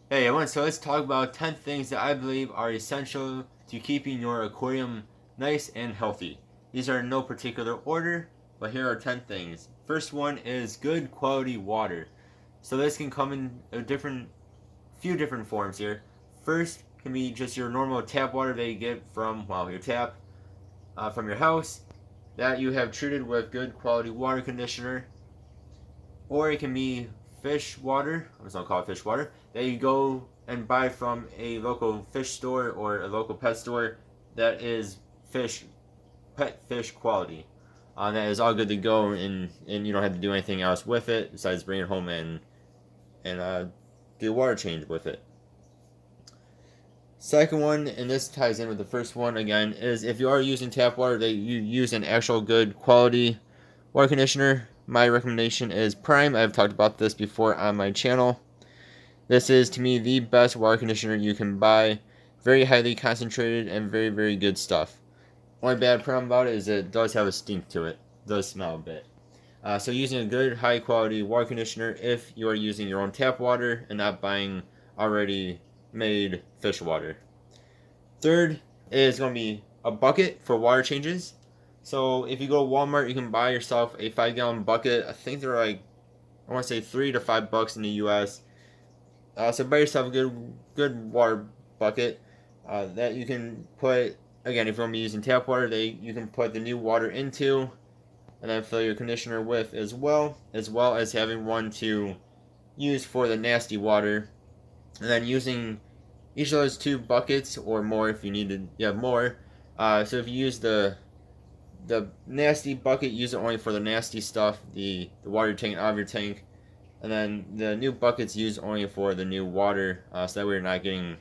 Hey everyone, so let's talk about 10 things that I believe are essential to keeping your aquarium nice and healthy. These are in no particular order, but here are 10 things. First one is good quality water. So this can come in a few different forms here. First can be just your normal tap water that you get from, well, your tap from your house that you have treated with good quality water conditioner, or it can be fish water. I'm just gonna call it fish water that you go and buy from a local fish store or a local pet store that is pet fish quality. That is all good to go, and you don't have to do anything else with it besides bring it home and do a water change with it. Second one, and this ties in with the first one again, is if you are using tap water, that you use an actual good quality water conditioner. My recommendation is Prime. I've talked about this before on my channel. This is to me the best water conditioner you can buy. Very highly concentrated and very, very good stuff. Only bad problem about it is it does have a stink to it. It does smell a bit. So using a good high quality water conditioner if you are using your own tap water and not buying already made fish water. Third is going to be a bucket for water changes. So if you go to Walmart, you can buy yourself a 5-gallon bucket. I think they're like, I want to say $3 to $5 in the U.S. So buy yourself a good water bucket that you can put, again, if you're going to be using tap water, you can put the new water into and then fill your conditioner with as well as having one to use for the nasty water, and then using each of those two buckets or more if you need to. Yeah, more. So if you use the nasty bucket, use it only for the nasty stuff, the water you're taking out of your tank, and then the new buckets use only for the new water, so that way you're not getting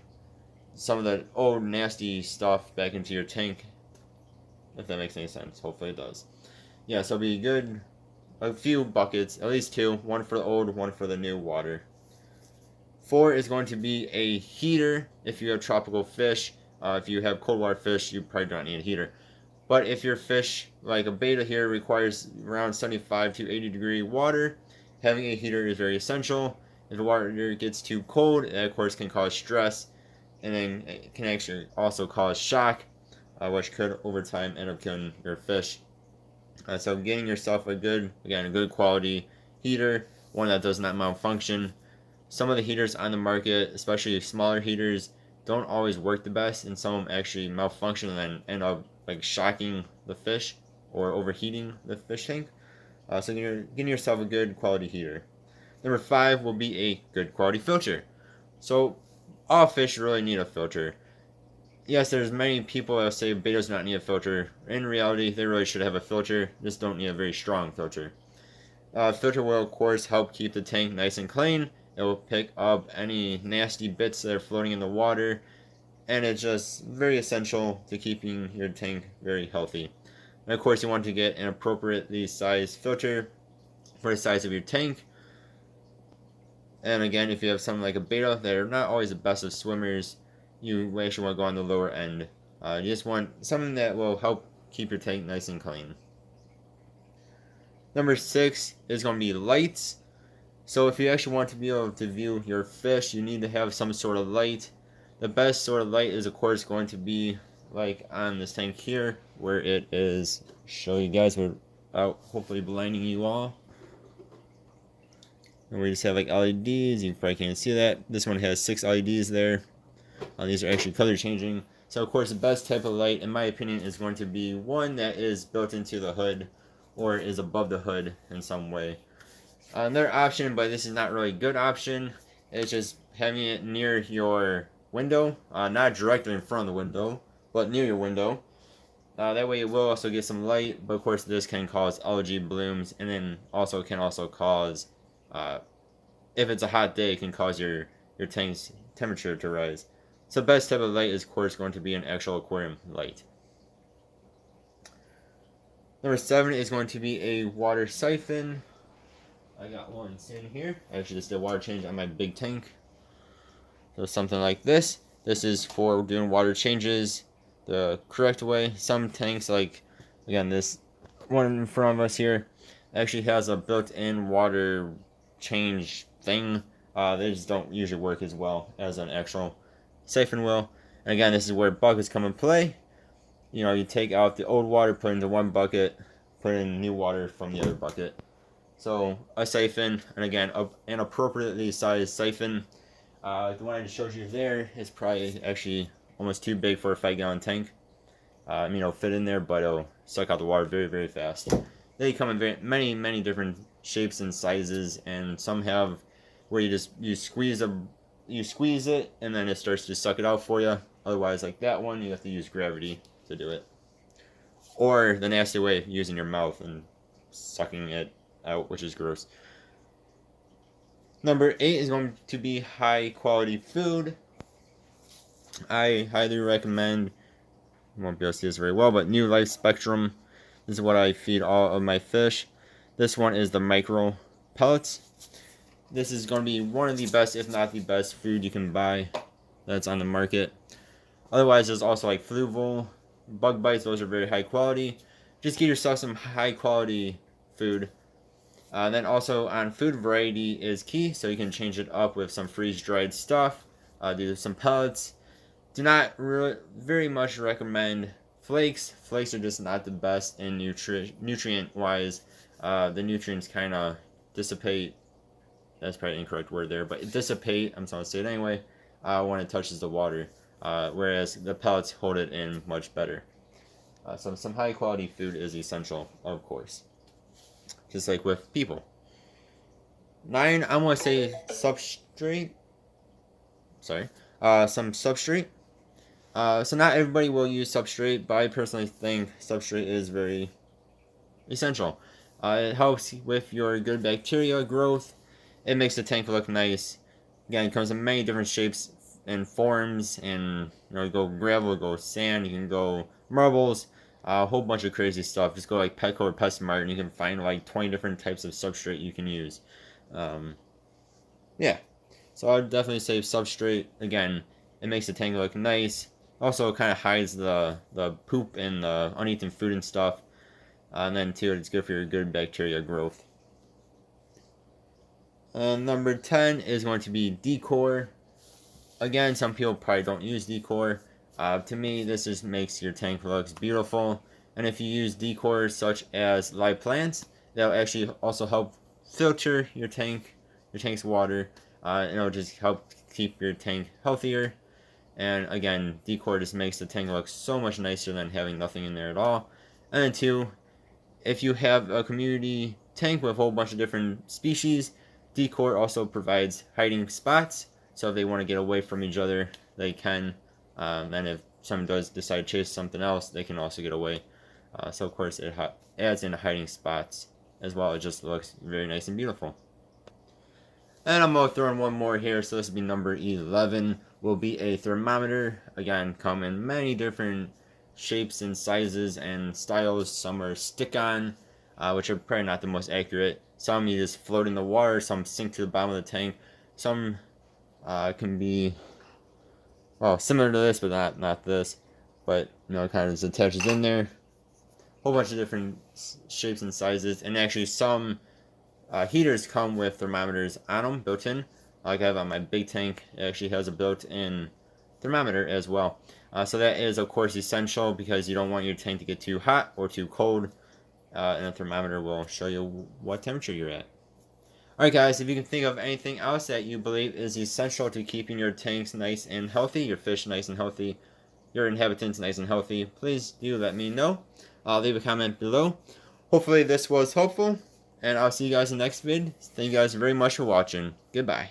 some of the old nasty stuff back into your tank. If that makes any sense, hopefully it does. Yeah, so it'll be good. A few buckets, at least two, one for the old, one for the new water. 4 is going to be a heater if you have tropical fish. If you have cold water fish, you probably don't need a heater. But if your fish, like a betta here, requires around 75 to 80 degree water, having a heater is very essential. If the water gets too cold, that of course can cause stress, and then it can actually also cause shock, which could over time end up killing your fish. So getting yourself a good quality heater, one that does not malfunction. Some of the heaters on the market, especially smaller heaters, don't always work the best, and some of them actually malfunction and then end up like shocking the fish or overheating the fish tank. So you're getting yourself a good quality heater. Number 5 will be a good quality filter. So all fish really need a filter. Yes, there's many people that say bettas do not need a filter. In reality, they really should have a filter. Just don't need a very strong filter. Filter will of course help keep the tank nice and clean. It will pick up any nasty bits that are floating in the water, and it's just very essential to keeping your tank very healthy. And of course, you want to get an appropriately sized filter for the size of your tank. And again, if you have something like a betta that are not always the best of swimmers, you actually want to go on the lower end. You just want something that will help keep your tank nice and clean. Number 6 is going to be lights. So if you actually want to be able to view your fish, you need to have some sort of light. The best sort of light is of course going to be like on this tank here, where it is, show you guys without hopefully blinding you all. And we just have like LEDs, you probably can't see that. This one has 6 LEDs there. These are actually color changing. So of course the best type of light, in my opinion, is going to be one that is built into the hood or is above the hood in some way. Another option, but this is not really a good option, is just having it near your window, not directly in front of the window, but near your window. That way it will also get some light, but of course this can cause algae blooms, and then also can also cause, if it's a hot day, it can cause your tank's temperature to rise. So the best type of light is of course going to be an actual aquarium light. Number 7 is going to be a water siphon. I got one sitting here. I actually just did water change on my big tank. So something like this. This is for doing water changes the correct way. Some tanks, like again this one in front of us here, actually has a built-in water change thing. They just don't usually work as well as an actual siphon will. And again, this is where buckets come in play. You know, you take out the old water, put it into one bucket, put in new water from the other bucket. So a siphon, and again, an appropriately sized siphon. The one I just showed you there is probably actually almost too big for a 5-gallon tank. It'll fit in there, but it'll suck out the water very, very fast. They come in many different shapes and sizes, and some have where you squeeze it, and then it starts to suck it out for you. Otherwise, like that one, you have to use gravity to do it, or the nasty way, using your mouth and sucking it out, which is gross. Number 8 is going to be high quality food. I highly recommend, you won't be able to see this very well, but New Life Spectrum. This is what I feed all of my fish. This one is the micro pellets. This is going to be one of the best, if not the best, food you can buy that's on the market. Otherwise, there's also like Fluval, Bug Bites. Those are very high quality. Just get yourself some high quality food. Then also on food variety is key, so you can change it up with some freeze-dried stuff. Do some pellets. Do not very much recommend flakes. Flakes are just not the best in nutrient-wise. The nutrients kind of dissipate. That's probably an incorrect word there, but dissipate, I'm sorry to say it anyway, when it touches the water. Whereas the pellets hold it in much better. So some high-quality food is essential, of course. Just like with people. 9, I want to say substrate. Sorry. Some substrate. So not everybody will use substrate, but I personally think substrate is very essential. It helps with your good bacteria growth. It makes the tank look nice. Again, it comes in many different shapes and forms, and you go gravel, go sand, you can go marbles, a whole bunch of crazy stuff. Just go like Petco or PetSmart, and you can find like 20 different types of substrate you can use. Yeah, so I'd definitely say substrate. Again, it makes the tank look nice. Also, it kind of hides the poop and the uneaten food and stuff. And then too, it's good for your good bacteria growth. Number 10 is going to be Decor. Again, some people probably don't use Decor. To me, this just makes your tank look beautiful. And if you use Decor such as live plants, that'll actually also help filter your tank's water. It'll just help keep your tank healthier. And again, Decor just makes the tank look so much nicer than having nothing in there at all. And then 2, if you have a community tank with a whole bunch of different species, Decor also provides hiding spots. So if they want to get away from each other, they can. And if someone does decide to chase something else, they can also get away. So of course it adds in hiding spots as well. It just looks very nice and beautiful. And I'm going to throw in one more here. So this will be number 11. Will be a thermometer. Again, come in many different shapes and sizes and styles. Some are stick-on, which are probably not the most accurate. Some you just float in the water. Some sink to the bottom of the tank. Some can be, well, similar to this, but not this. But kind of just attaches in there. Whole bunch of different shapes and sizes, and actually some heaters come with thermometers on them built in. Like I have on my big tank, it actually has a built-in thermometer as well. So that is of course essential because you don't want your tank to get too hot or too cold, and a thermometer will show you what temperature you're at. Alright guys, if you can think of anything else that you believe is essential to keeping your tanks nice and healthy, your fish nice and healthy, your inhabitants nice and healthy, please do let me know. Leave a comment below. Hopefully this was helpful, and I'll see you guys in the next vid. Thank you guys very much for watching. Goodbye.